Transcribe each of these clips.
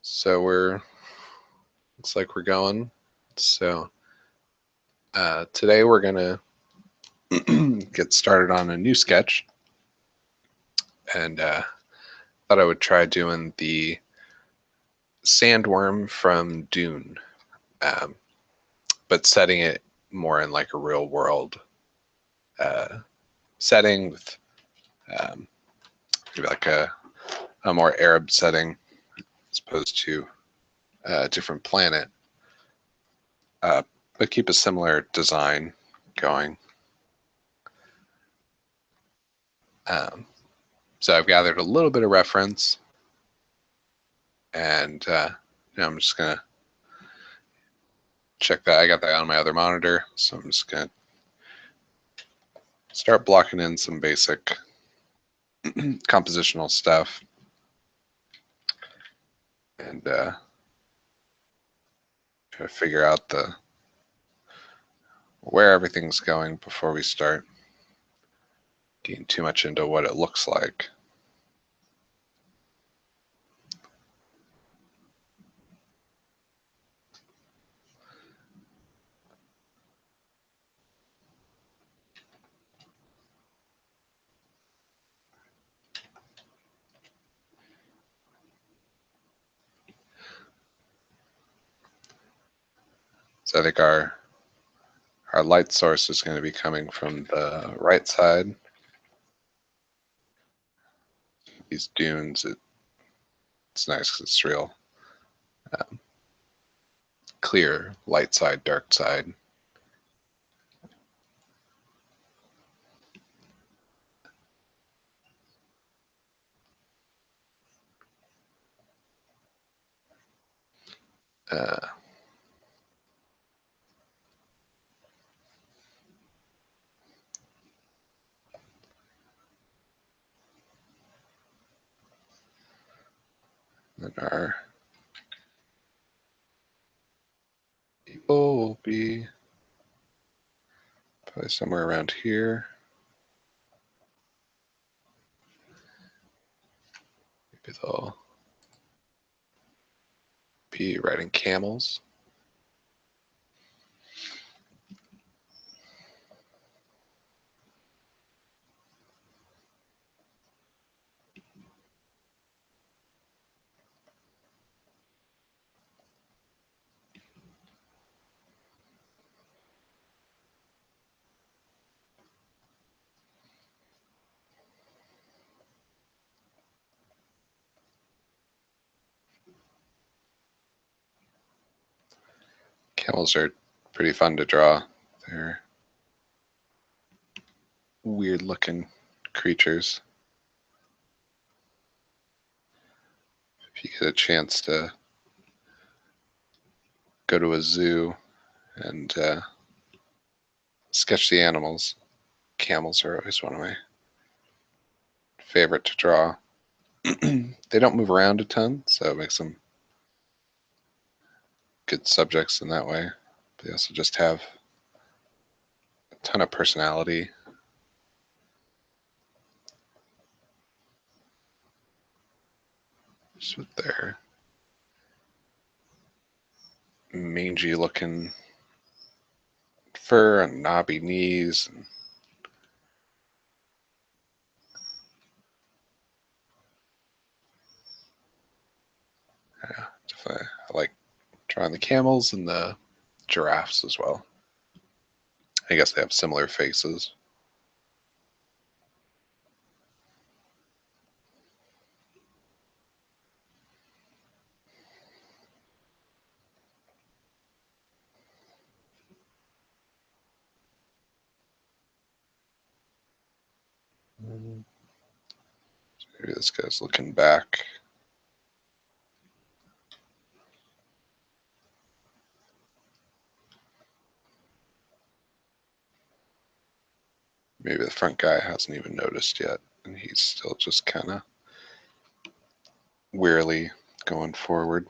So looks like we're going. So today we're gonna get started on a new sketch, and thought I would try doing the sandworm from Dune, but setting it more in like a real world setting with maybe like a more Arab setting as opposed to a different planet, but keep a similar design going. So I've gathered a little bit of reference, and I'm just gonna check that. I got that on my other monitor, so I'm just gonna start blocking in some basic compositional stuff, and try to figure out where everything's going before we start getting too much into what it looks like. So I think our light source is going to be coming from the right side. These dunes, it's nice because it's real clear, light side, dark side. Uh, and our people will be probably somewhere around here. Maybe they'll be riding camels. Camels are pretty fun to draw. They're weird looking creatures. If you get a chance to go to a zoo and sketch the animals, camels are always one of my favorite to draw. They don't move around a ton, so it makes them good subjects in that way. But they also just have a ton of personality. Just with their mangy looking fur and knobby knees. And yeah, definitely. I like drawing the camels and the giraffes as well. I guess they have similar faces. Maybe this guy's looking back. Maybe the front guy hasn't even noticed yet, and he's still just kind of wearily going forward.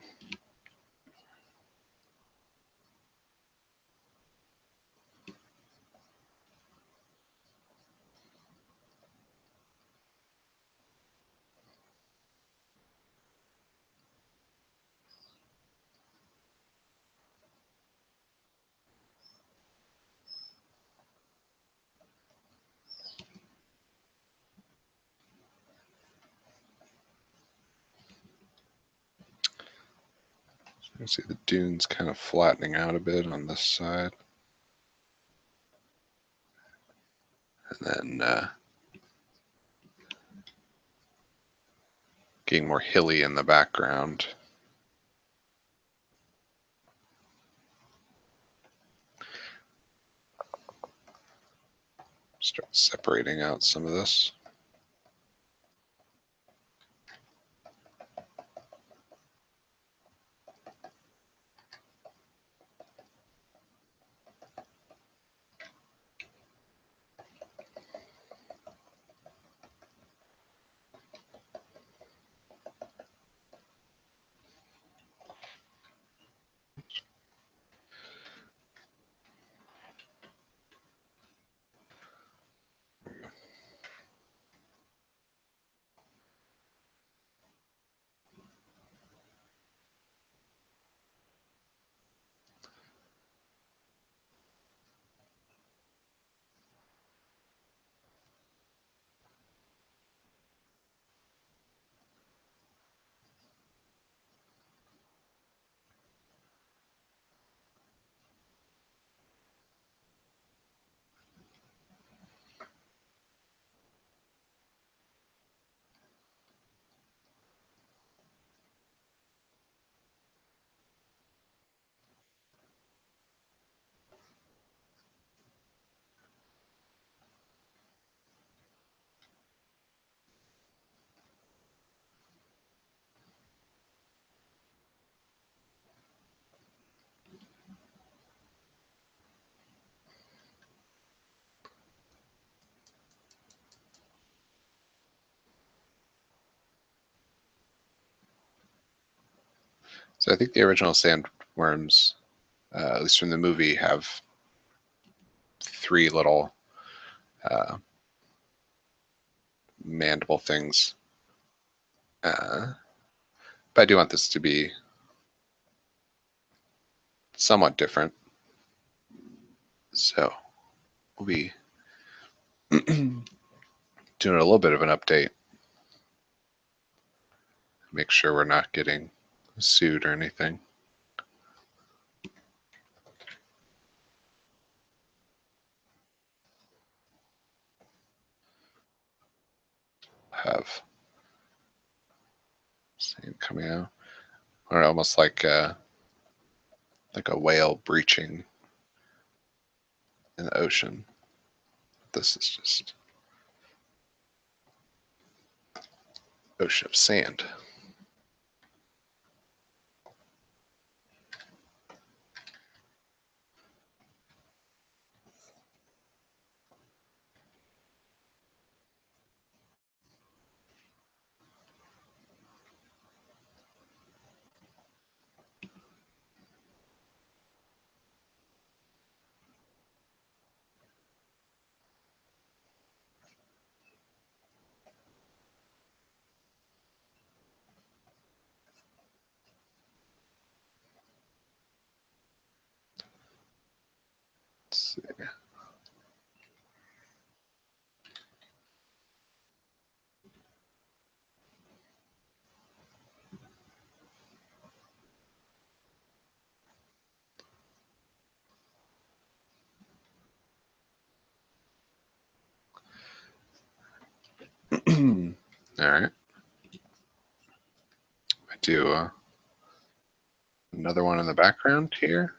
You see the dunes kind of flattening out a bit on this side. And then getting more hilly in the background. Start separating out some of this. So I think the original sandworms, at least from the movie, have 3 little mandible things. But I do want this to be somewhat different. So we'll be doing a little bit of an update. Make sure we're not getting sued or anything. Have sand coming out, or almost like a whale breaching in the ocean. This is just ocean of sand. Let's see. All right. I do another one in the background here.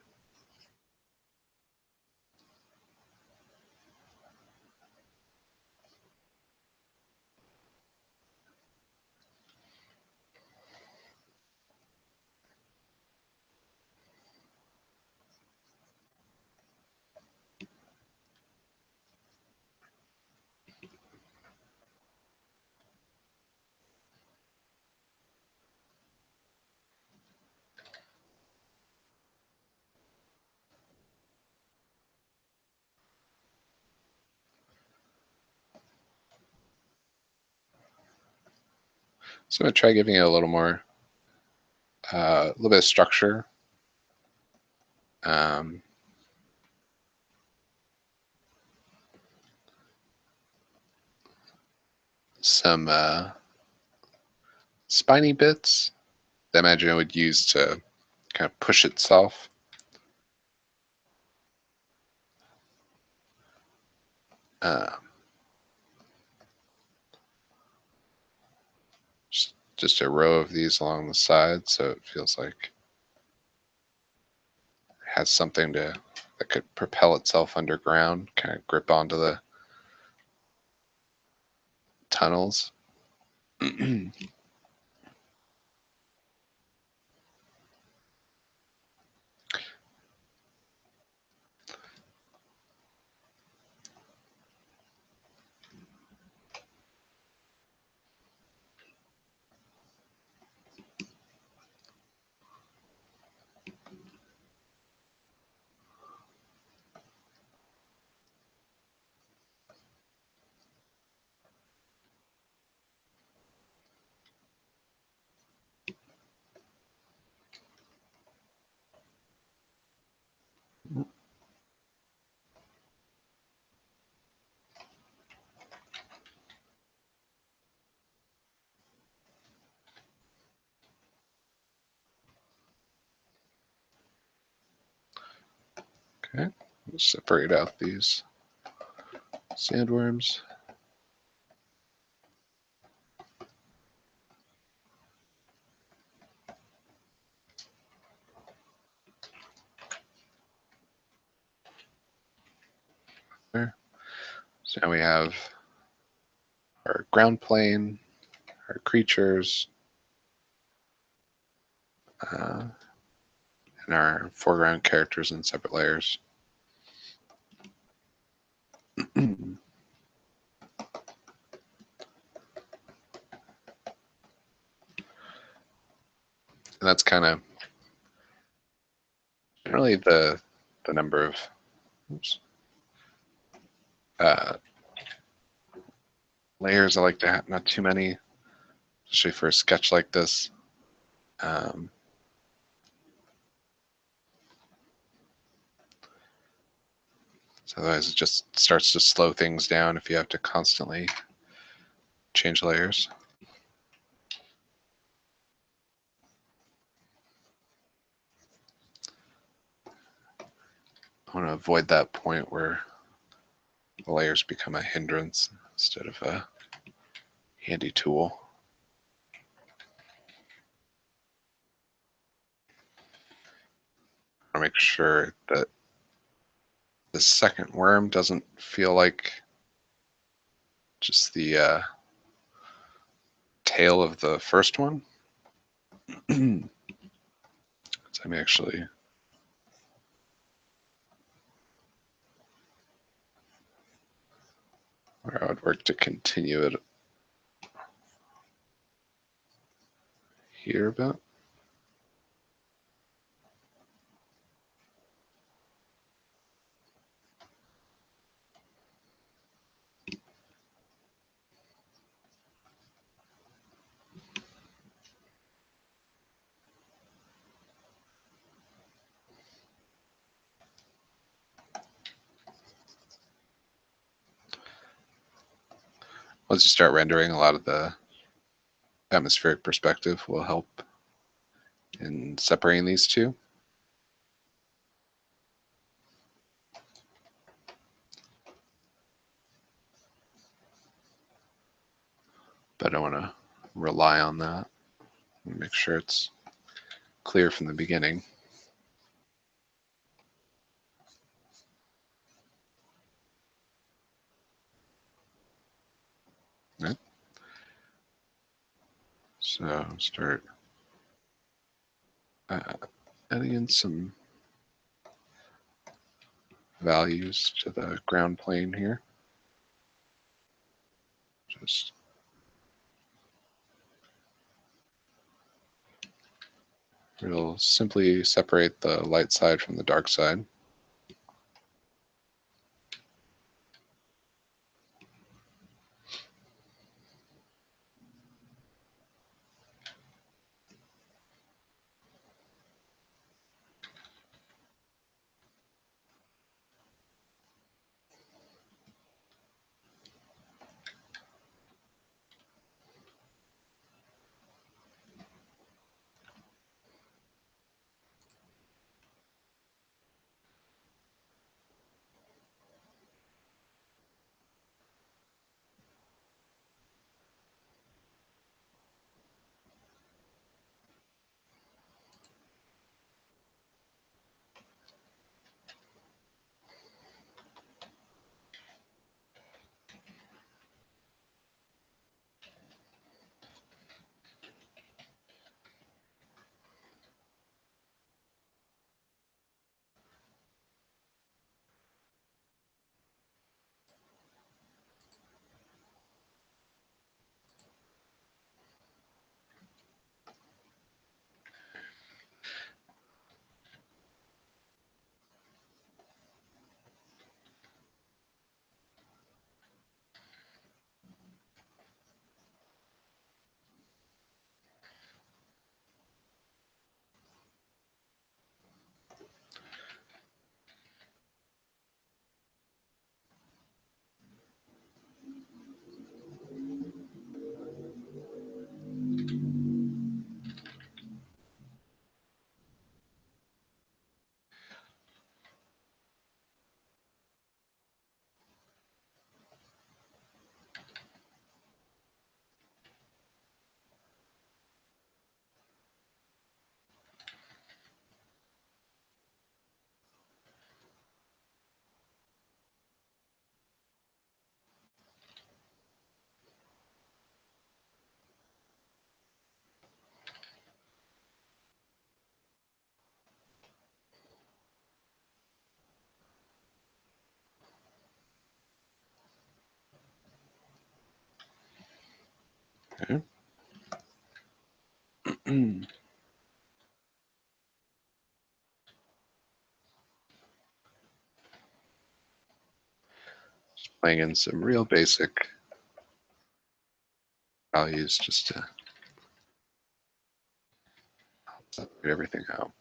So I'm going to try giving it a little more, a little bit of structure. Um, some spiny bits that I imagine I would use to kind of push itself. Just a row of these along the side, so it feels like it has something that could propel itself underground, kind of grip onto the tunnels. Okay, we'll separate out these sandworms. There. So now we have our ground plane, our creatures, and our foreground characters in separate layers. And that's kind of generally the number of layers I like to have, not too many, especially for a sketch like this. So otherwise it just starts to slow things down if you have to constantly change layers. I want to avoid that point where the layers become a hindrance instead of a handy tool. I want to make sure that the second worm doesn't feel like just the tail of the first one. So I'm actually where I would work to continue it here a bit. Once you start rendering, a lot of the atmospheric perspective will help in separating these two. But I want to rely on that and make sure it's clear from the beginning. Right. So start adding in some values to the ground plane here. Just we'll simply separate the light side from the dark side. Okay. Just playing in some real basic values just to separate everything out.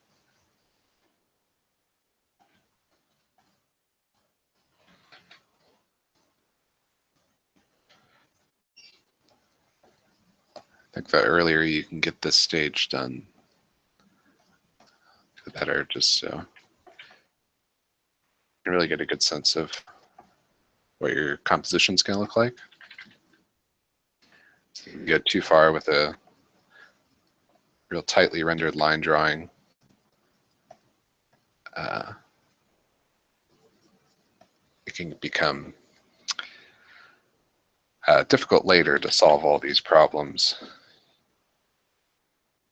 I think the earlier you can get this stage done, the better, just so you can really get a good sense of what your composition's going to look like. So if you get too far with a real tightly rendered line drawing, it can become difficult later to solve all these problems.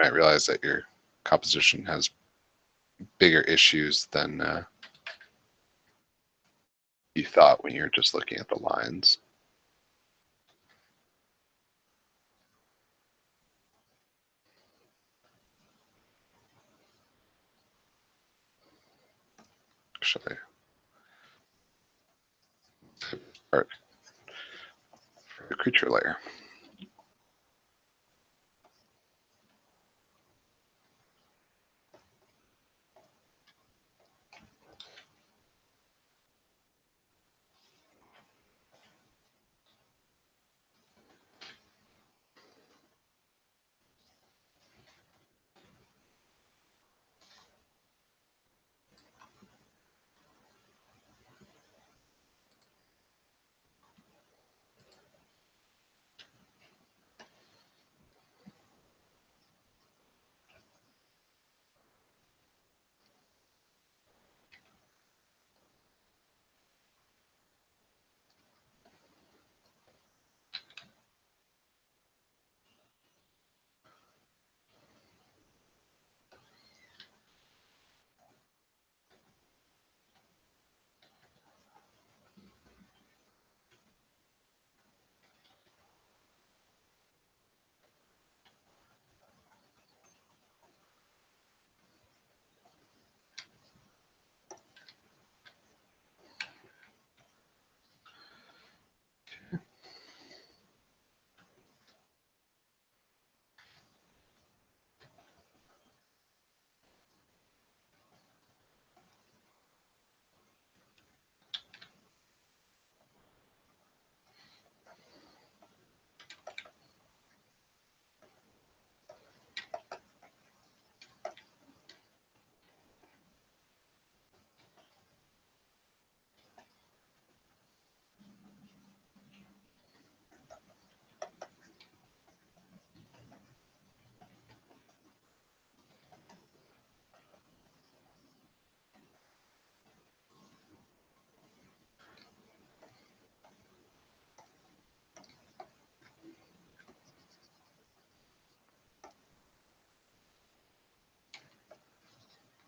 You might realize that your composition has bigger issues than you thought when you're just looking at the lines. Actually, start for the creature layer.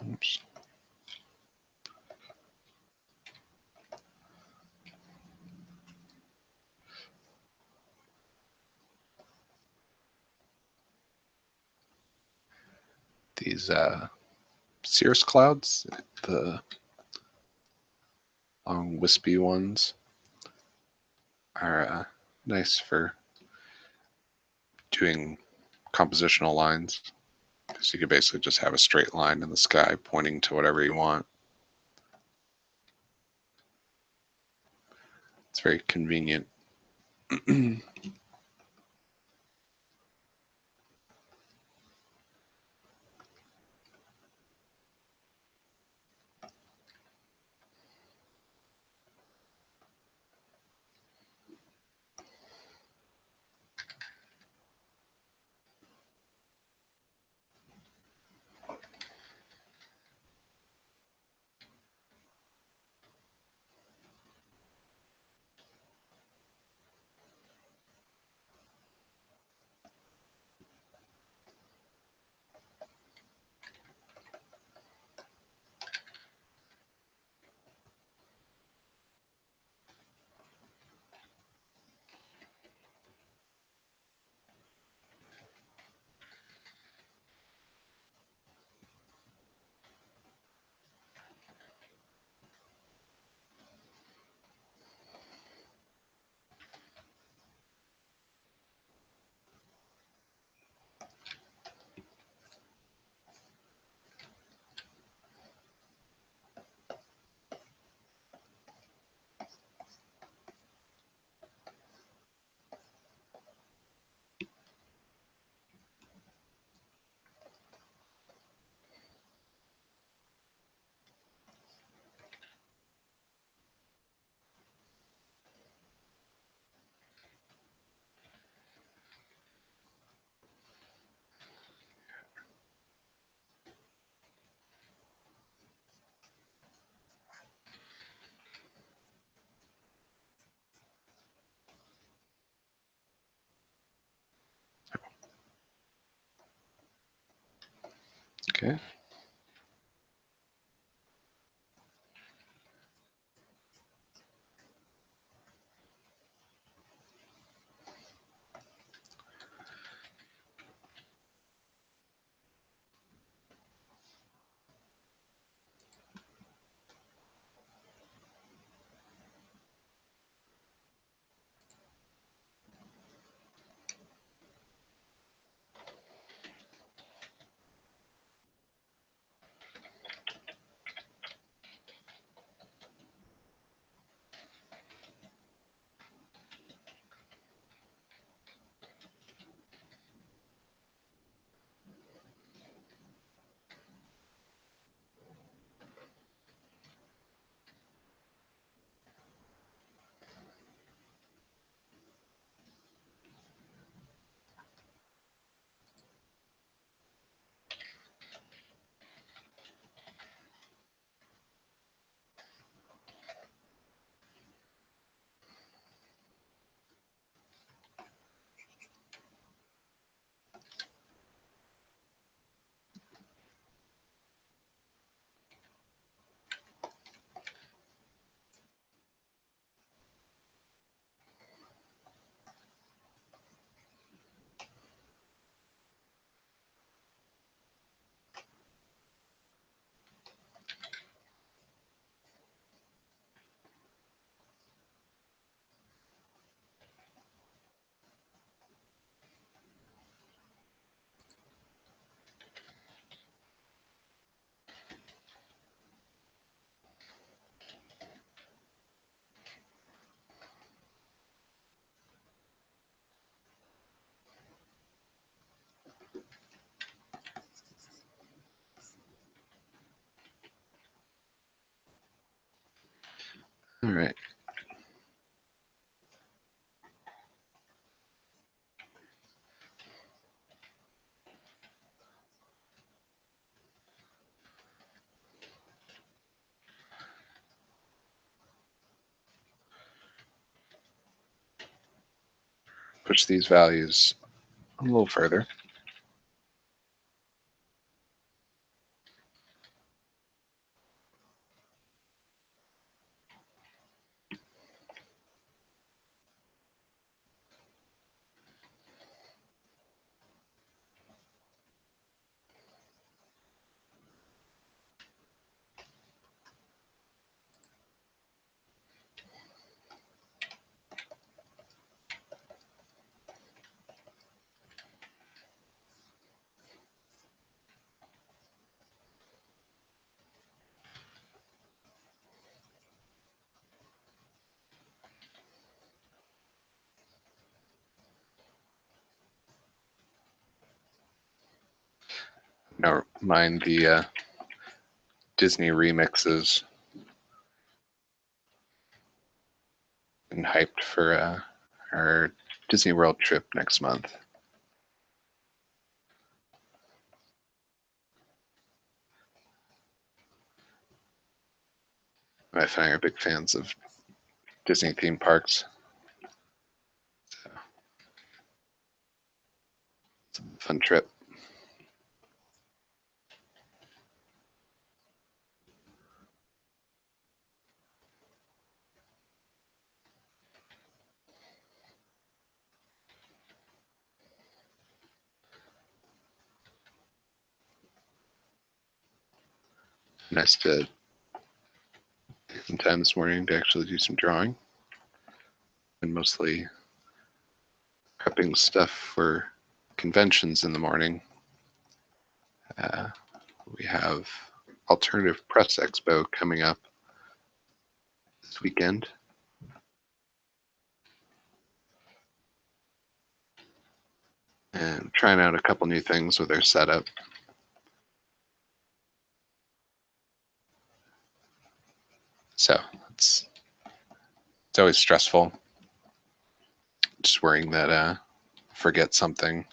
Oops. These cirrus clouds, the long wispy ones, are nice for doing compositional lines, because you could basically just have a straight line in the sky pointing to whatever you want. It's very convenient. Okay. All right. Push these values a little further. Now mind the Disney remixes. And hyped for our Disney World trip next month. My family are big fans of Disney theme parks. So it's a fun trip. Nice to take some time this morning to actually do some drawing. And mostly prepping stuff for conventions in the morning. Uh, we have Alternative Press Expo coming up this weekend. And trying out a couple new things with their setup. So it's always stressful. Just worrying that forget something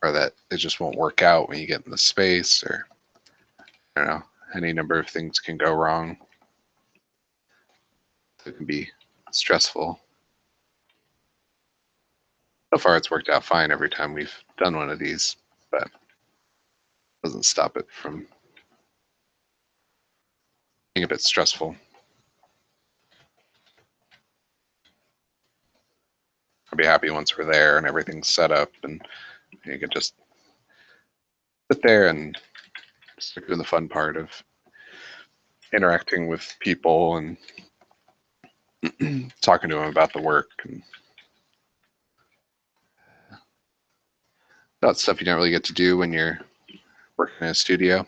or that it just won't work out when you get in the space, or I don't know, any number of things can go wrong. It can be stressful. So far, it's worked out fine every time we've done one of these, but doesn't stop it from being a bit stressful. I'll be happy once we're there and everything's set up and you can just sit there and start doing the fun part of interacting with people and talking to them about the work and that stuff you don't really get to do when you're working in a studio.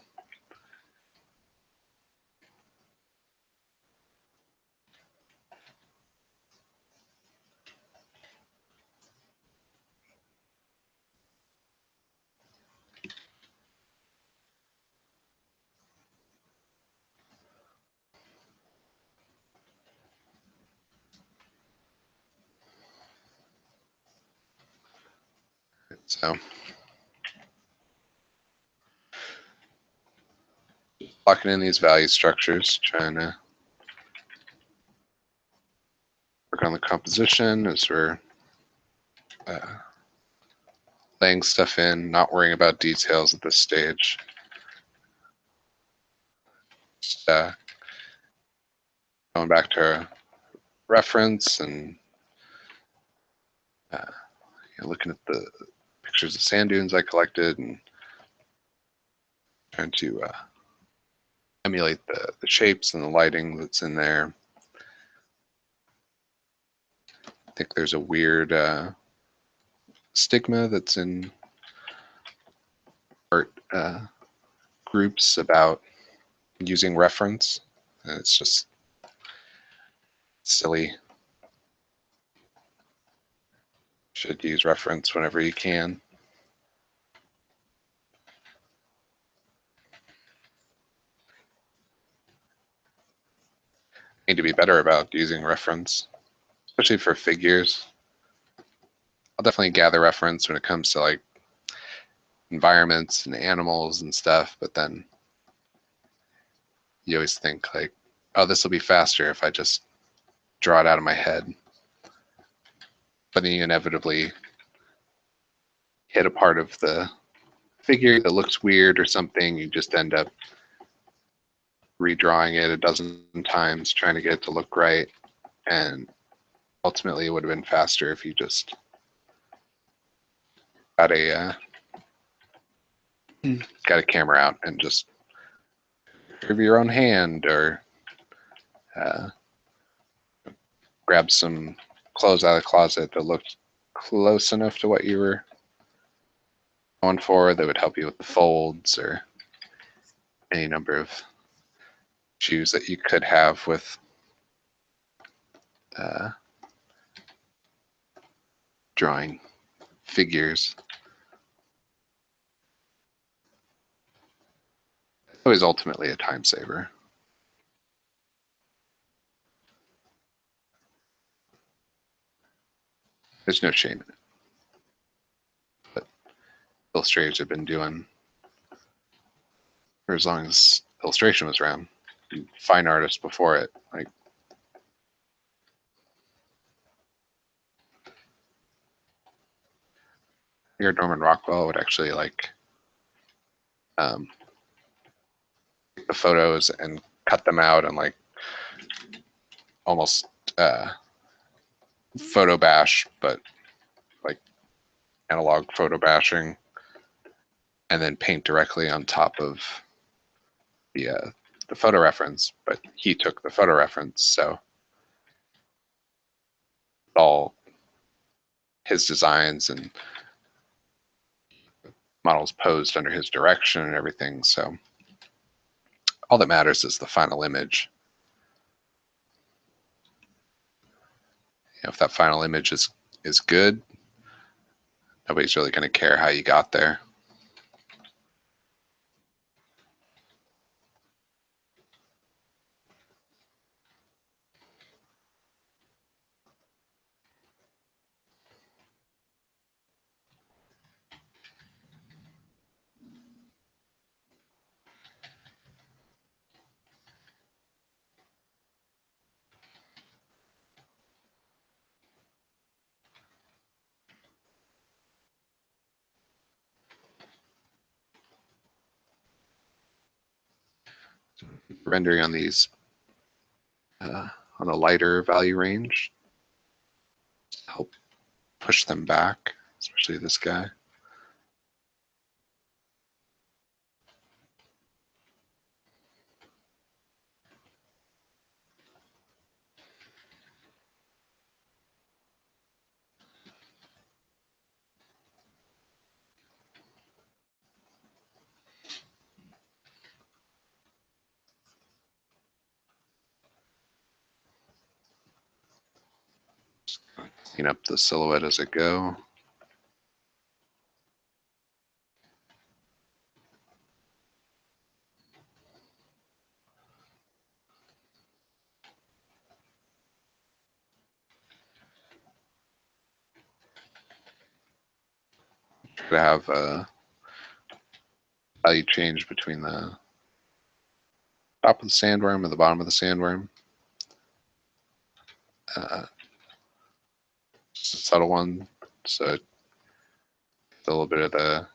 So locking in these value structures, trying to work on the composition as we're laying stuff in, not worrying about details at this stage. Just going back to reference and looking at the pictures of sand dunes I collected and trying to emulate the shapes and the lighting that's in there. I think there's a weird stigma that's in art groups about using reference, and it's just silly. You should use reference whenever you can. Need to be better about using reference, especially for figures. I'll definitely gather reference when it comes to like environments and animals and stuff, but then you always think like, oh, this will be faster if I just draw it out of my head. But then you inevitably hit a part of the figure that looks weird or something. You just end up redrawing it a dozen times, trying to get it to look right. And ultimately, it would have been faster if you just got a camera out and just curve your own hand or grab some clothes out of the closet that looked close enough to what you were going for that would help you with the folds or any number of issues that you could have with drawing figures. It's always ultimately a time saver. There's no shame in it. But illustrators have been doing for as long as illustration was around. Fine artists before it, like here Norman Rockwell would actually like the photos and cut them out and like almost photo bash, but like analog photo bashing, and then paint directly on top of the photo reference. But he took the photo reference, so all his designs and models posed under his direction and everything. So all that matters is the final image. If that final image is good, nobody's really going to care how you got there. rendering on these on a lighter value range, help push them back, especially this guy. Clean up the silhouette as I go. Try to have a value change between the top of the sandworm and the bottom of the sandworm. Just a subtle one, so it's a little bit of the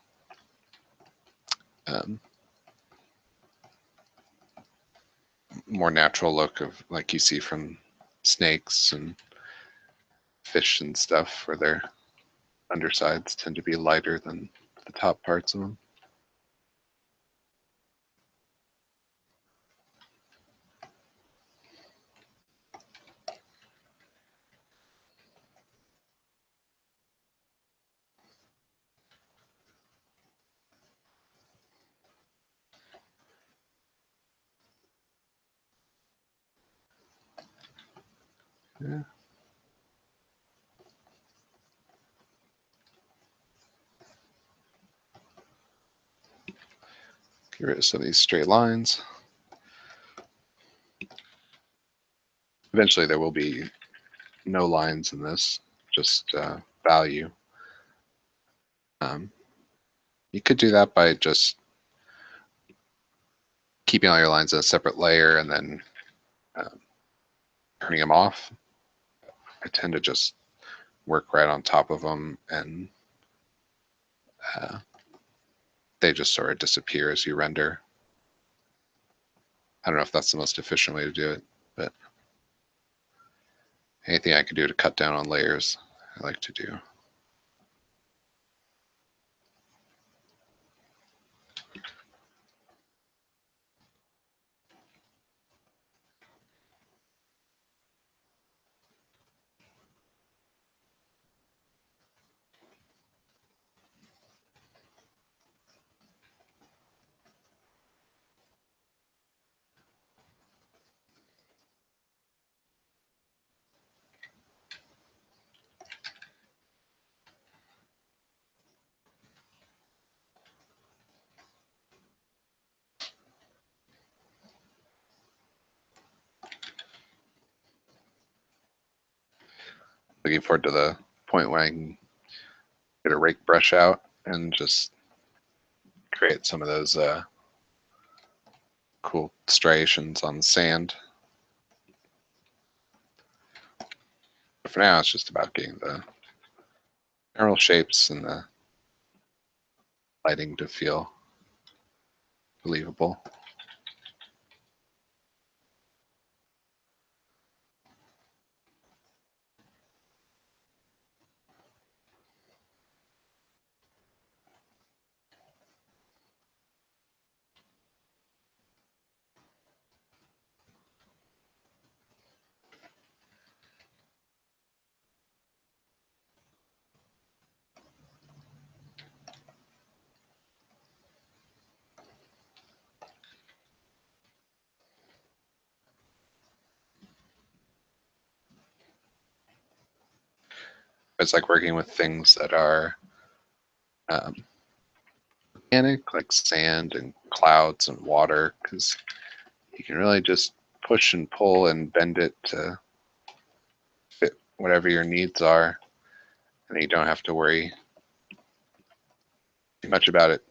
more natural look of like you see from snakes and fish and stuff, where their undersides tend to be lighter than the top parts of them. Yeah. Get rid of some of these straight lines. Eventually there will be no lines in this, just value. You could do that by just keeping all your lines in a separate layer and then turning them off. I tend to just work right on top of them, and they just sort of disappear as you render. I don't know if that's the most efficient way to do it, but anything I can do to cut down on layers, I like to do. Looking forward to the point where I can get a rake brush out and just create some of those cool striations on the sand. But for now, it's just about getting the general shapes and the lighting to feel believable. It's like working with things that are organic, like sand and clouds and water, because you can really just push and pull and bend it to fit whatever your needs are, and you don't have to worry too much about it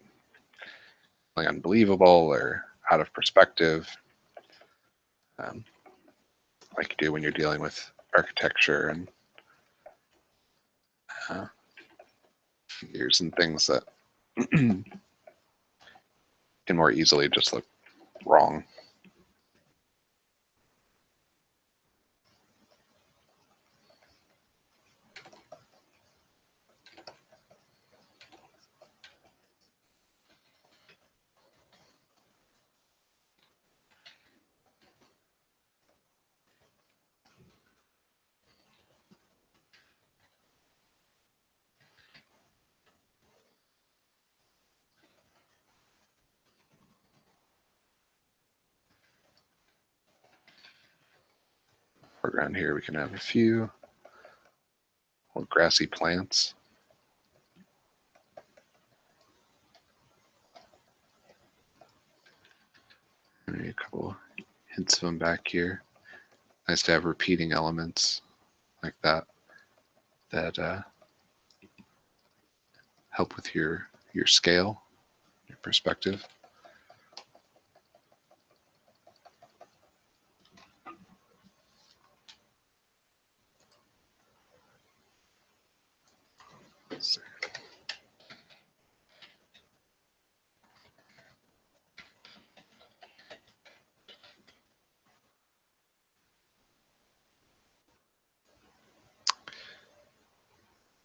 feeling unbelievable or out of perspective, um, like you do when you're dealing with architecture and figures and things that can more easily just look wrong. Foreground here, we can have a few more grassy plants. Maybe a couple hints of them back here. Nice to have repeating elements like that help with your scale, your perspective. So,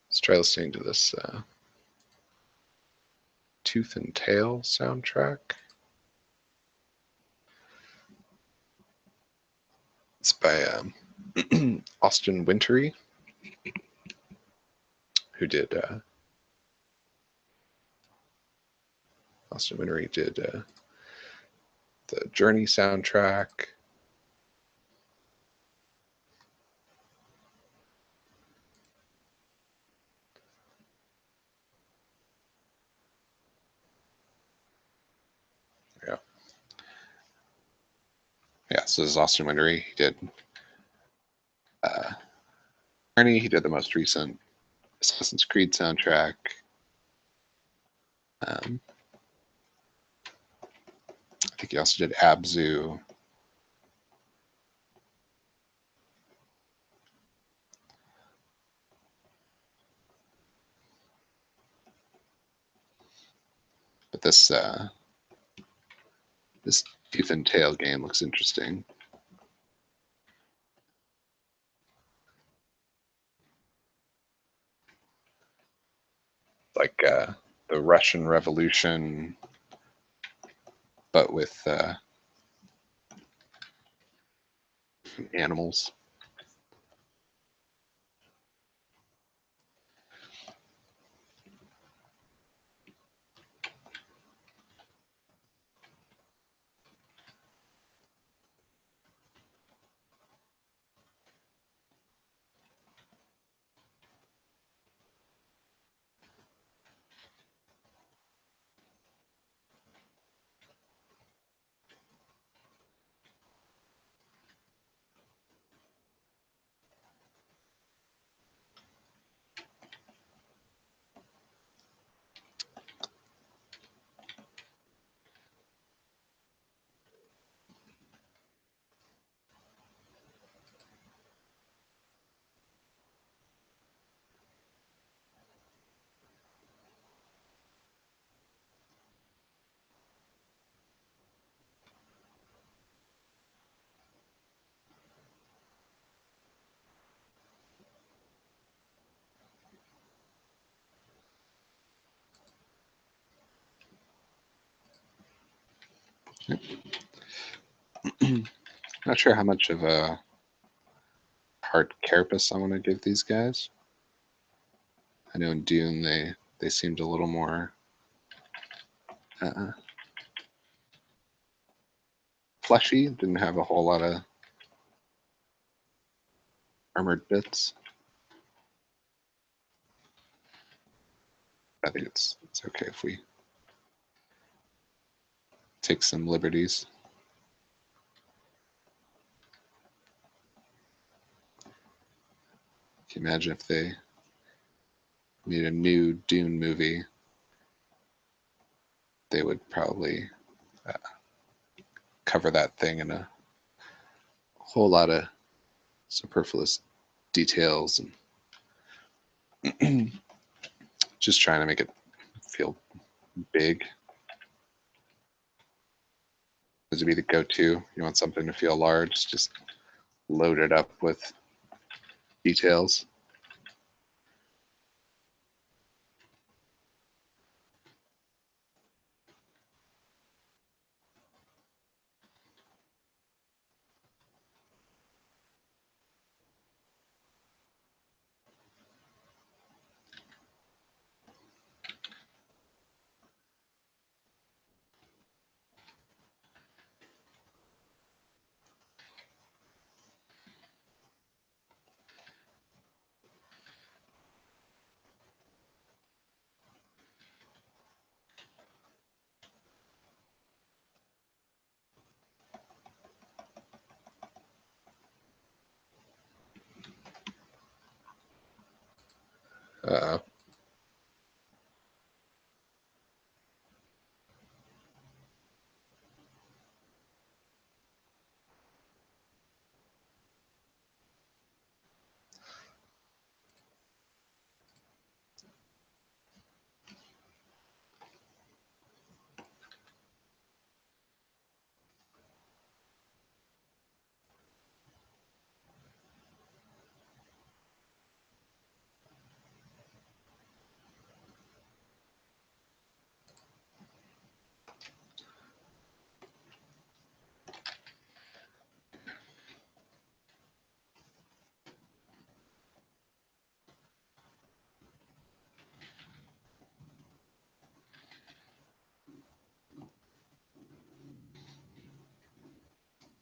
let's try listening to this Tooth and Tail soundtrack. It's by Austin Wintory, who did the Journey soundtrack. Yeah, so this is Austin Wintory. He did Journey. He did the most recent Assassin's Creed soundtrack. I think he also did Abzu. But this Tooth and Tail game looks interesting. Like the Russian Revolution, but with animals. Not sure how much of a hard carapace I want to give these guys. I know in Dune they seemed a little more fleshy. Didn't have a whole lot of armored bits. I think it's okay if we take some liberties. Can you imagine if they made a new Dune movie? They would probably cover that thing in a whole lot of superfluous details and just trying to make it feel big. This would be the go-to. You want something to feel large, just load it up with details. Uh-oh.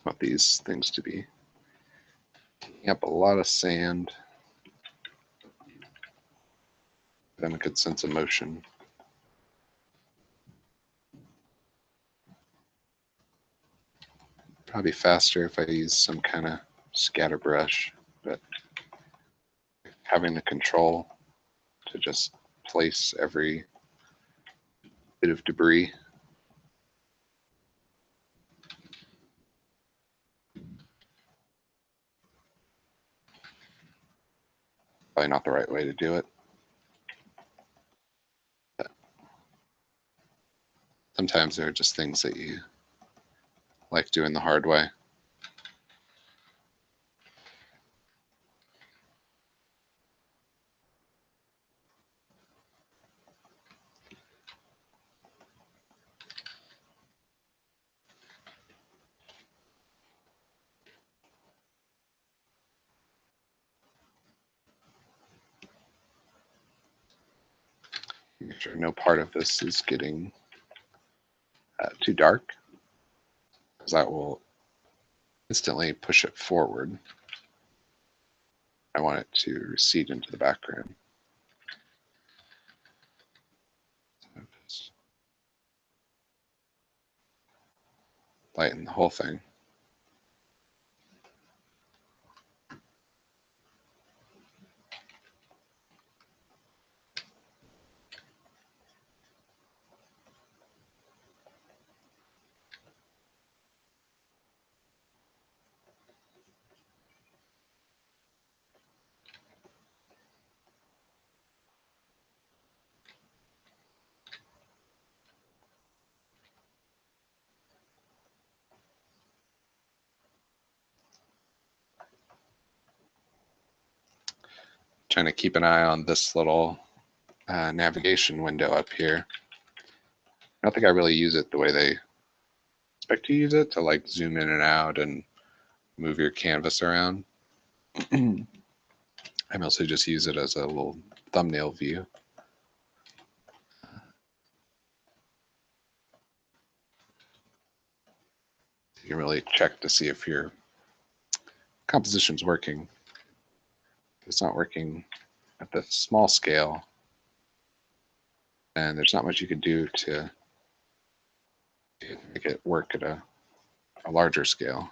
Want these things to be picking up a lot of sand, then a good sense of motion. Probably faster if I use some kind of scatter brush, but having the control to just place every bit of debris. Probably not the right way to do it. But sometimes there are just things that you like doing the hard way. Make sure no part of this is getting too dark, because that will instantly push it forward. I want it to recede into the background. Just lighten the whole thing. Trying to keep an eye on this little navigation window up here. I don't think I really use it the way they expect to use it, to like zoom in and out and move your canvas around. I mostly just use it as a little thumbnail view. You can really check to see if your composition's working. If it's not working at the small scale, and there's not much you can do to make it work at a larger scale.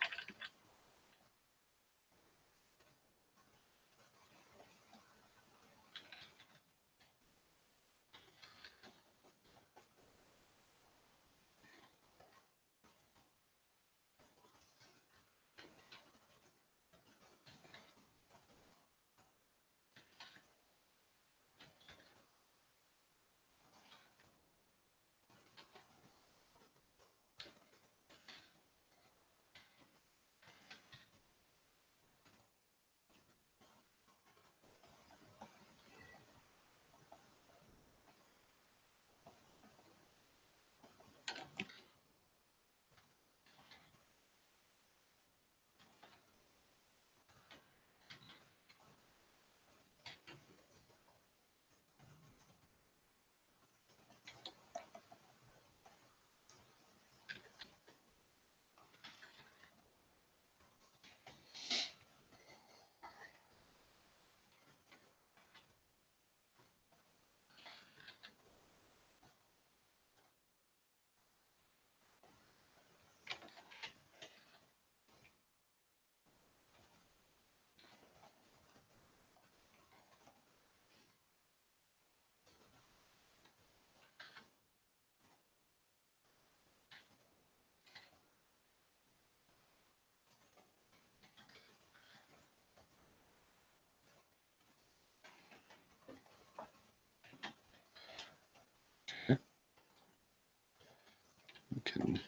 can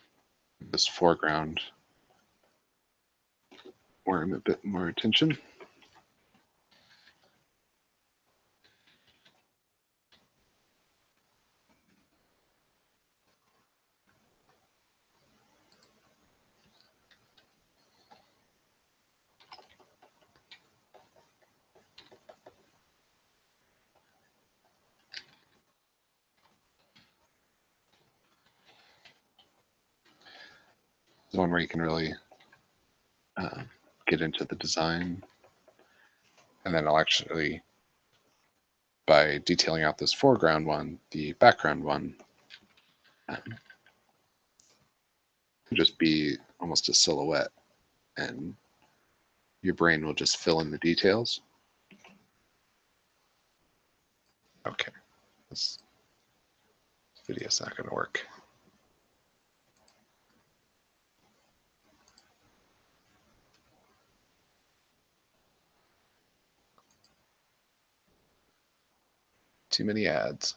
this foreground warrant a bit more attention. It's one where you can really get into the design, and then I'll actually, by detailing out this foreground one, the background one could just be almost a silhouette, and your brain will just fill in the details. Okay, this video's not going to work. Too many ads.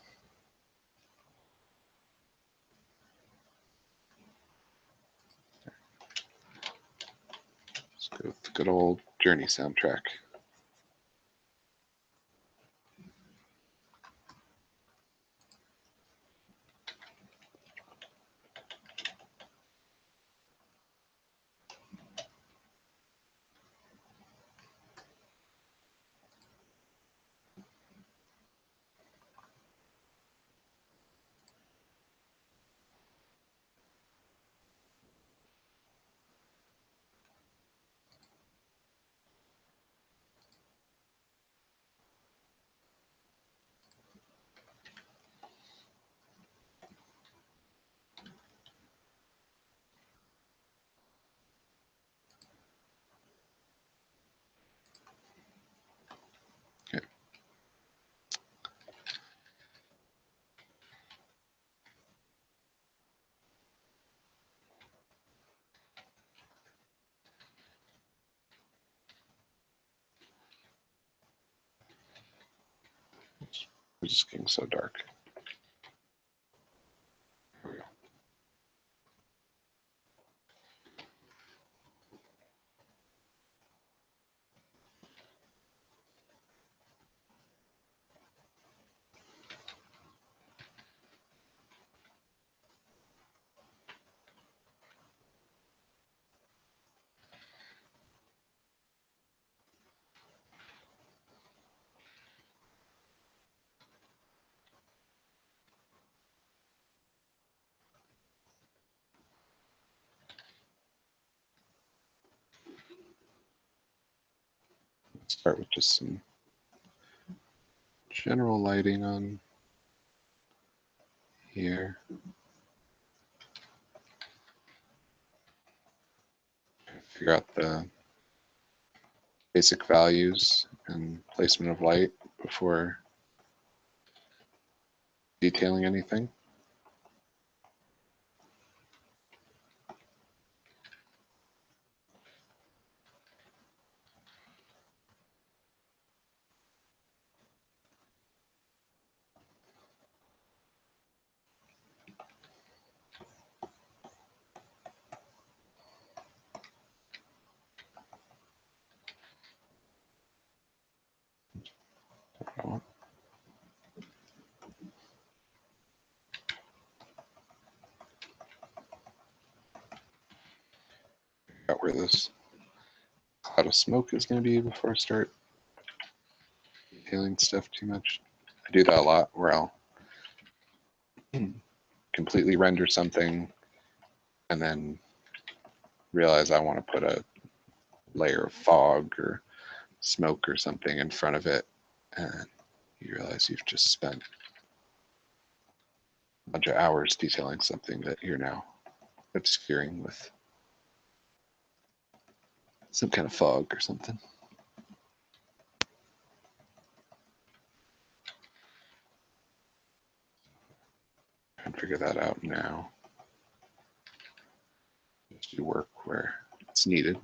Let's go with the good old Journey soundtrack. Okay. It's just getting so dark. Here we go. Let's start with just some general lighting on here. Figure out the basic values and placement of light before detailing anything. Out where this cloud of smoke is going to be before I start detailing stuff too much. I do that a lot where I'll completely render something and then realize I want to put a layer of fog or smoke or something in front of it, and you realize you've just spent a bunch of hours detailing something that you're now obscuring with some kind of fog or something. Try and figure that out now. Just do work where it's needed.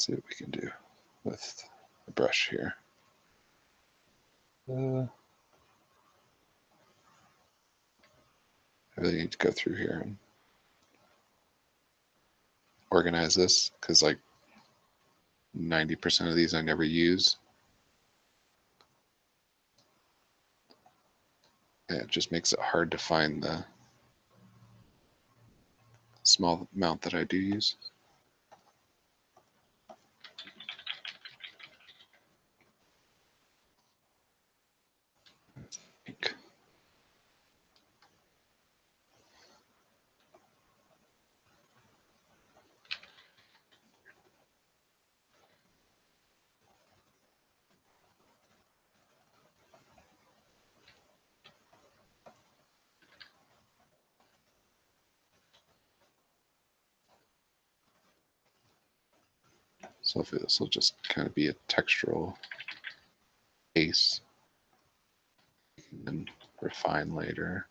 see what we can do with the brush here. I really need to go through here and organize this because like 90% of these I never use. And it just makes it hard to find the small amount that I do use. Ink. So hopefully this will just kind of be a textural base and refine later.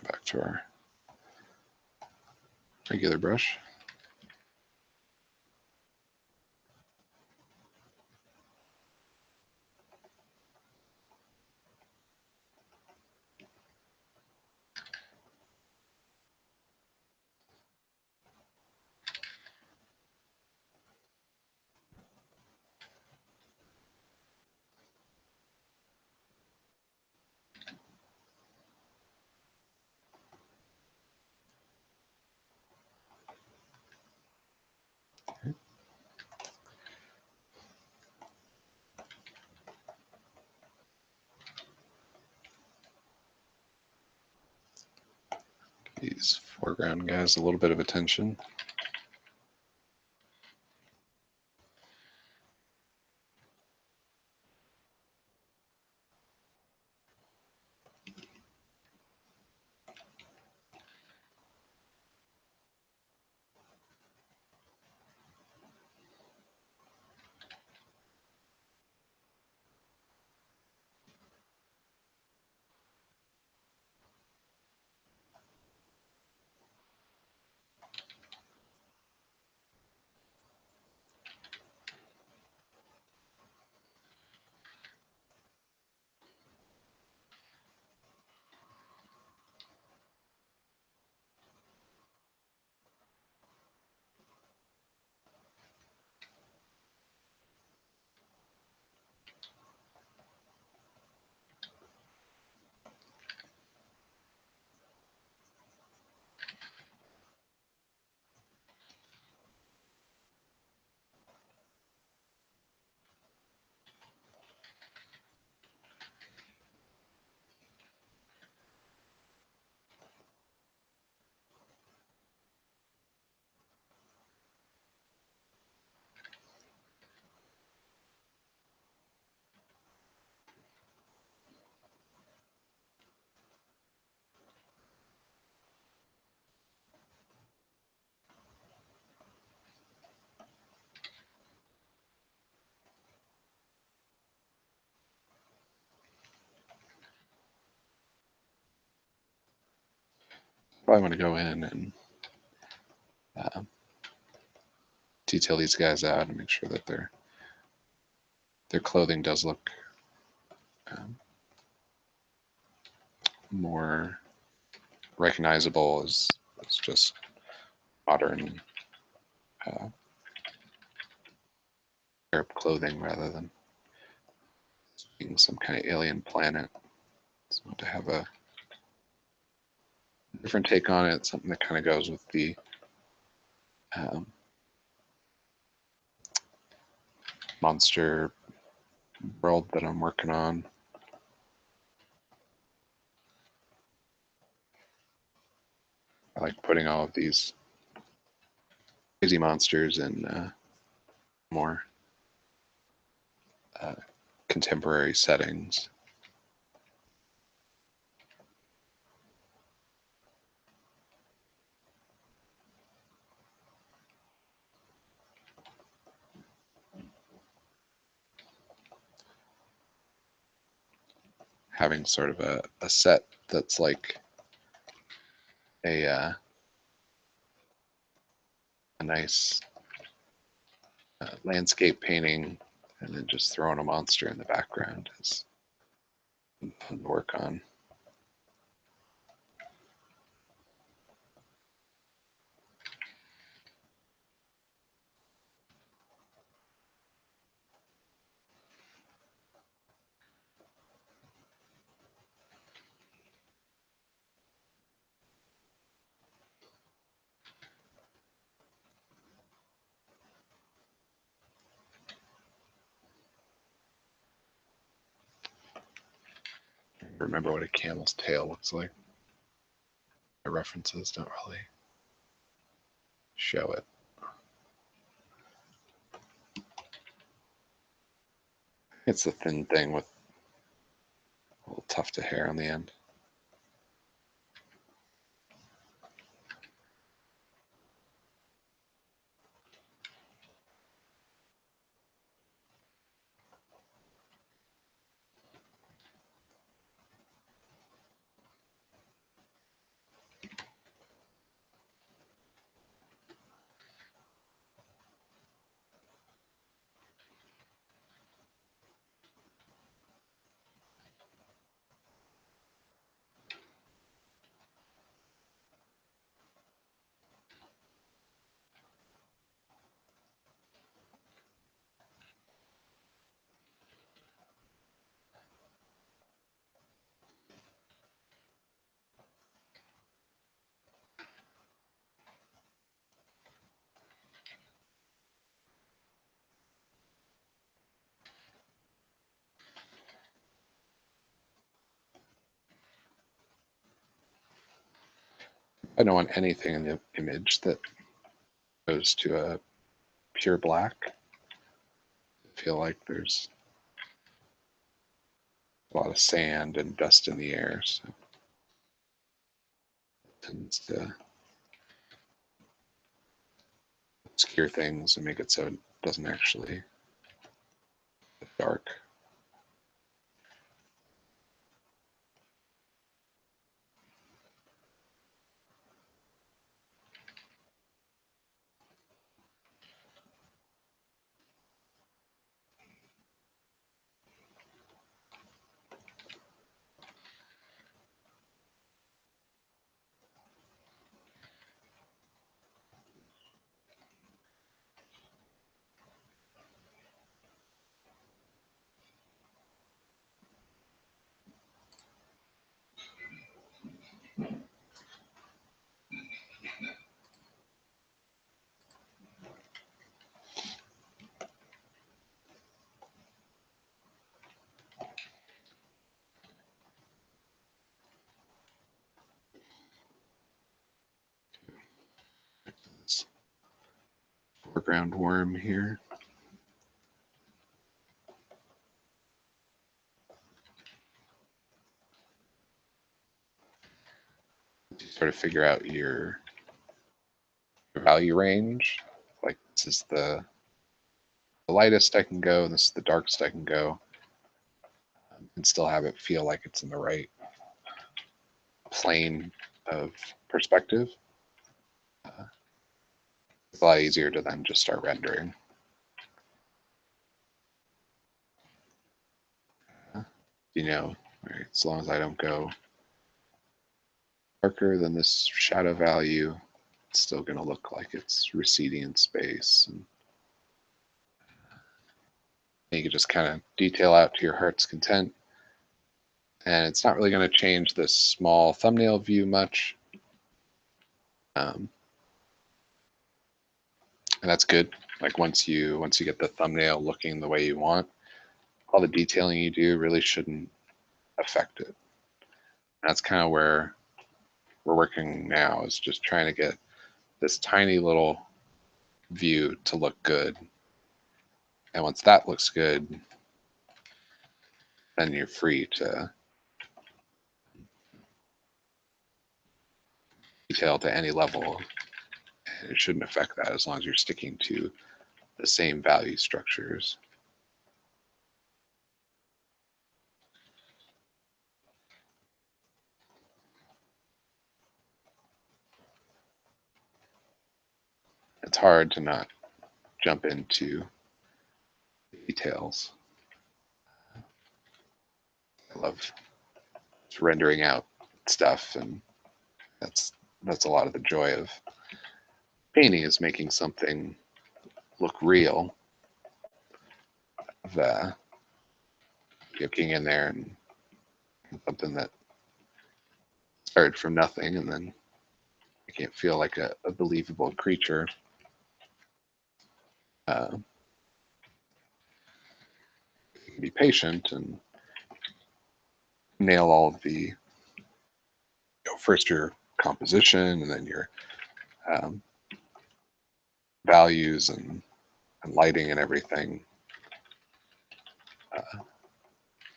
Back to our regular brush. These foreground guys a little bit of attention. Probably want to go in and detail these guys out and make sure that their clothing does look more recognizable as just modern Arab clothing rather than being some kind of alien planet. So to have a different take on it, something that kind of goes with the monster world that I'm working on. I like putting all of these crazy monsters in more contemporary settings. Having sort of a set that's like a nice landscape painting, and then just throwing a monster in the background is fun to work on. Remember what a camel's tail looks like. The references don't really show it. It's a thin thing with a little tuft of hair on the end. I don't want anything in the image that goes to a pure black. I feel like there's a lot of sand and dust in the air, so it tends to obscure things and make it so it doesn't actually get dark. This foreground worm here. Sort of figure out your value range. Like this is the lightest I can go, and this is the darkest I can go, and still have it feel like it's in the right plane of perspective. It's a lot easier to then just start rendering. You know, right, as long as I don't go darker than this shadow value, it's still going to look like it's receding in space. And you can just kind of detail out to your heart's content. And it's not really going to change this small thumbnail view much. And that's good. Like once you get the thumbnail looking the way you want, all the detailing you do really shouldn't affect it. That's kind of where we're working now, is just trying to get this tiny little view to look good. And once that looks good, then you're free to detail to any level. And it shouldn't affect that as long as you're sticking to the same value structures. It's hard to not jump into details. I love rendering out stuff, and that's a lot of the joy of painting, is making something look real. Of getting in there and something that started from nothing, and then making it feel like a believable creature. You can be patient and nail all of the first your composition, and then your values and lighting and everything.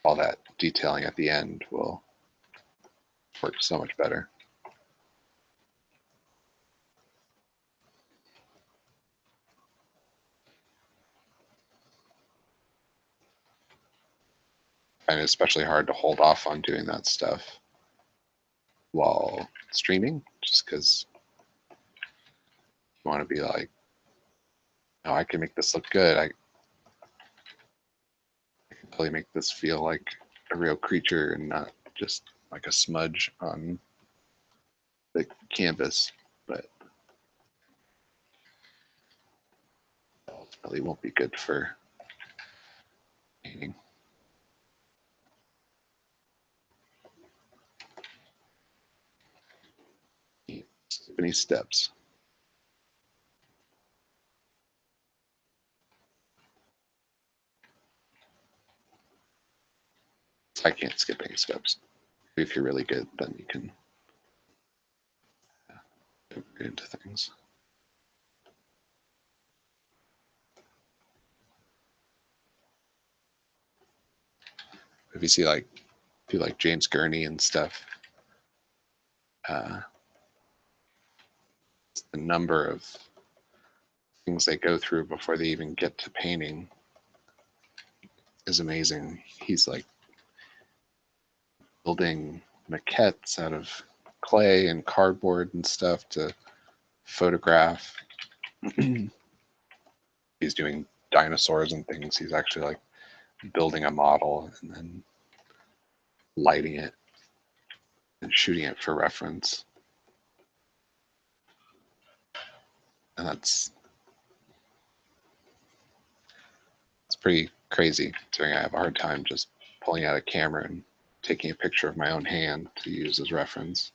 All that detailing at the end will work so much better. And it's especially hard to hold off on doing that stuff while streaming, just because you want to be like, oh, I can make this look good. I can totally make this feel like a real creature and not just like a smudge on the canvas. But ultimately won't be good for painting. Skip any steps. I can't skip any steps. If you're really good, then you can go into things. If you see like James Gurney and stuff, the number of things they go through before they even get to painting is amazing. He's like building maquettes out of clay and cardboard and stuff to photograph. He's doing dinosaurs and things. He's actually like building a model and then lighting it and shooting it for reference. And it's pretty crazy, considering I have a hard time just pulling out a camera and taking a picture of my own hand to use as reference.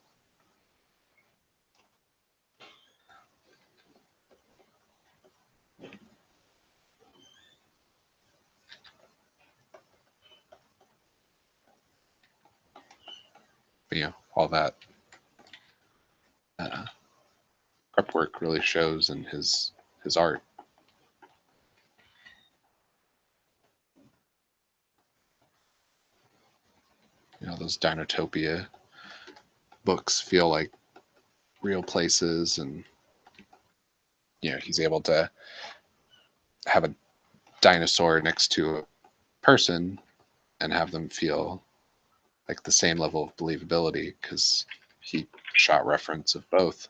But, all that prep work really shows in his art. Those Dinotopia books feel like real places, and he's able to have a dinosaur next to a person and have them feel like the same level of believability because he shot reference of both.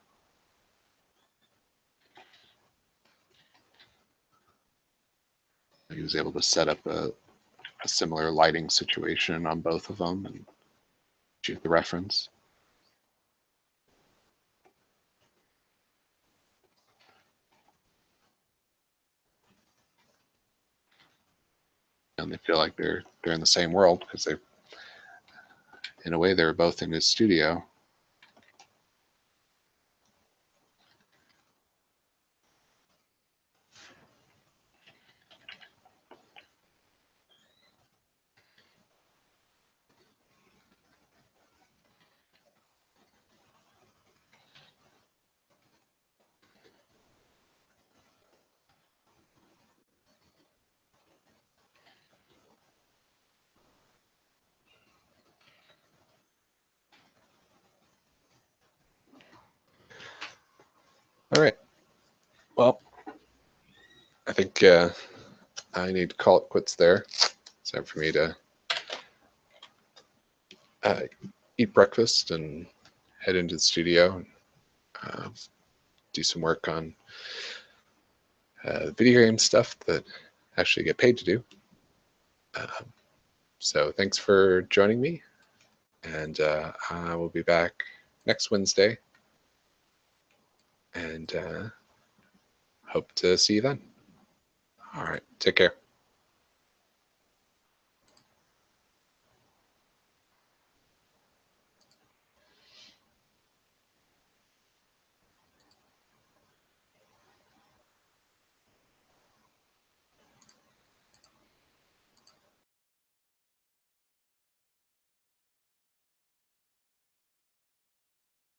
He was able to set up a similar lighting situation on both of them and shoot the reference. and they feel like they're in the same world because they, in a way, they were both in his studio. All right. Well, I think I need to call it quits there. It's time for me to eat breakfast and head into the studio and do some work on video game stuff that I actually get paid to do. So thanks for joining me, and I will be back next Wednesday, and hope to see you then. All right, take care.